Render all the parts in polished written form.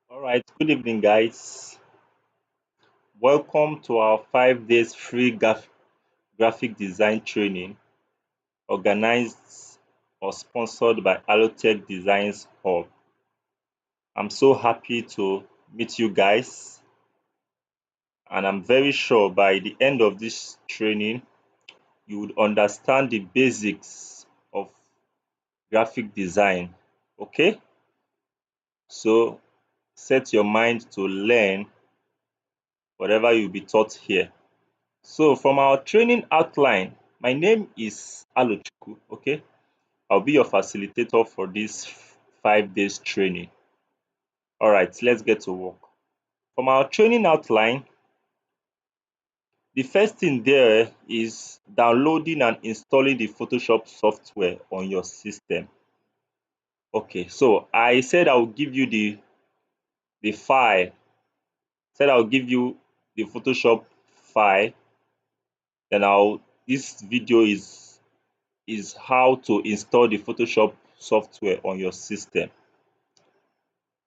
All right, good evening, guys. Welcome to our 5 days free graphic design training organized or sponsored by Allotech Designs Hub. I'm so happy to meet you guys, and I'm very sure by the end of this training, you would understand the basics of graphic design. Okay, so set your mind to learn whatever you'll be taught here. So from our training outline, my name is Alochukwu, okay? I'll be your facilitator for this 5 days training. All right, let's get to work. From our training outline, the first thing there is downloading and installing the Photoshop software on your system. Okay, so I said I will give you the file, said I'll give you the Photoshop file, then this video is how to install the Photoshop software on your system.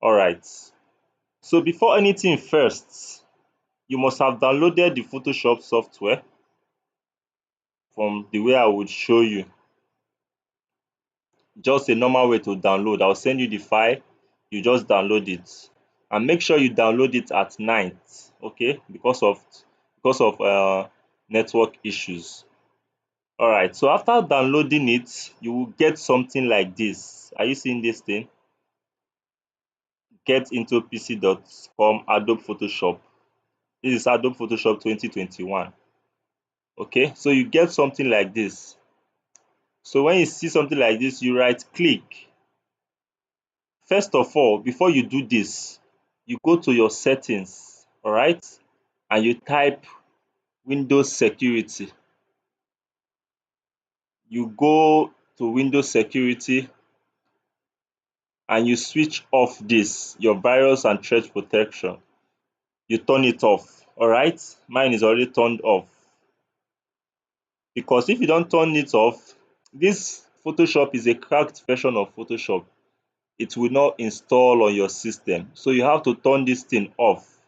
All right. So before anything first, you must have downloaded the Photoshop software from the way I would show you. Just a normal way to download. I'll send you the file, you just download it. And make sure you download it at night, okay? Because of network issues. All right. So after downloading it, you will get something like this. Are you seeing this thing? Getintopc.com Adobe Photoshop. This is Adobe Photoshop 2021. Okay, so you get something like this. So when you see something like this, you right click. First of all, before you do this, you go to your settings, all right, and you type Windows Security. You go to Windows Security and you switch off this, your virus and threat protection. You turn it off, all right? Mine is already turned off. Because if you don't turn it off, this Photoshop is a cracked version of Photoshop. It will not install on your system. So you have to turn this thing off.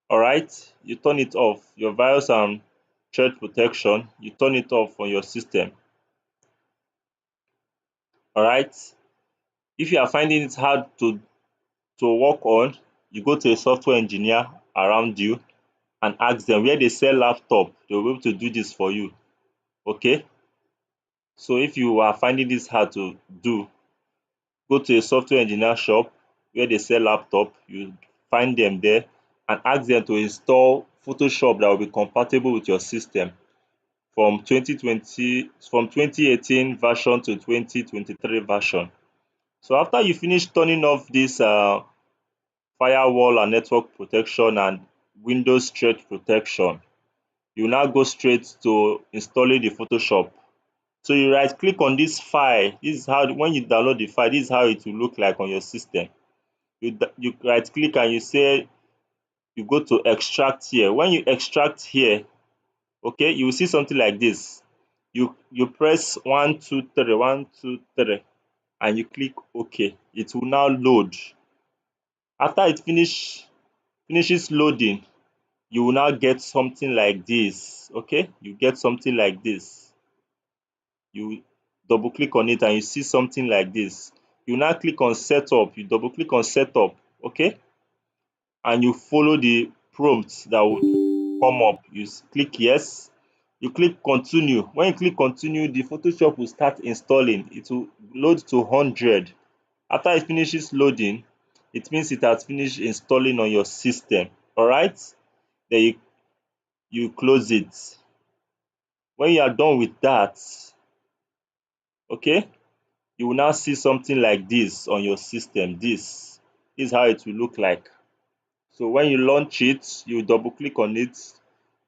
All right, you turn it off. Your virus and threat protection, you turn it off on your system. All right. If you are finding it hard to work on, you go to a software engineer around you and ask them where they sell laptop. They will be able to do this for you. Okay. So if you are finding this hard to do, go to a software engineer shop where they sell laptop, you find them there and ask them to install Photoshop that will be compatible with your system from 2018 version to 2023 version. So after you finish turning off this firewall and network protection and Windows threat protection, you now go straight to installing the Photoshop. So you right click on this file. This is how when you download the file, this is how it will look like on your system. You right click and you say you go to extract here. When you extract here, okay, you will see something like this. You press 1 2 3 1 2 3 and you click OK. It will now load. After it finishes loading, you will now get something like this. Okay, you get something like this. You double click on it and you see something like this. You now click on setup. You double click on setup. Okay, and you follow the prompts that would come up. You click yes, you click continue. When you click continue, the Photoshop will start installing. It will load to 100. After it finishes loading, it means it has finished installing on your system. All right, then you close it. When you are done with that, okay, you will now see something like this on your system. This is how it will look like. So when you launch it, you double click on it,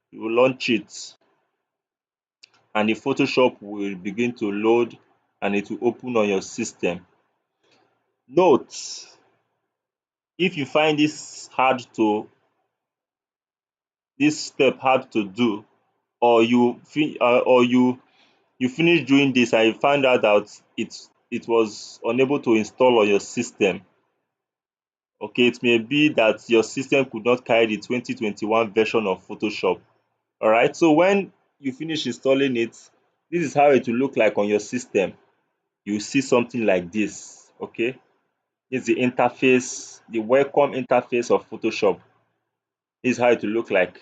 you will launch it, and the Photoshop will begin to load and it will open on your system. Note, if you find this step hard to do, or you finish doing this and you find out that it was unable to install on your system, Okay, it may be that your system could not carry the 2021 version of Photoshop. All right, so when you finish installing it, this is how it will look like on your system. You see something like this. Okay, this is the interface, the welcome interface of Photoshop. This is how it will look like.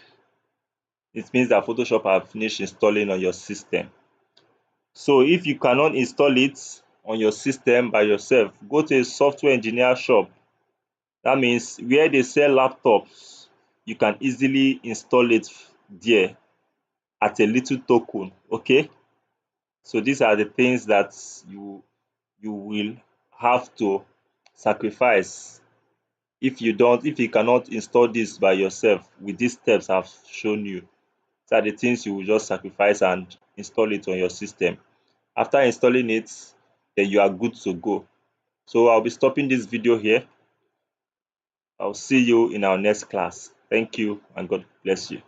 It means that Photoshop have finished installing on your system. So if you cannot install it on your system by yourself, go to a software engineer shop. That means where they sell laptops, you can easily install it there at a little token. Okay, so these are the things that you will have to sacrifice if you cannot install this by yourself with these steps I've shown you. These are the things you will just sacrifice and install it on your system. After installing it, then you are good to go. So I'll be stopping this video here. I'll see you in our next class. Thank you and God bless you.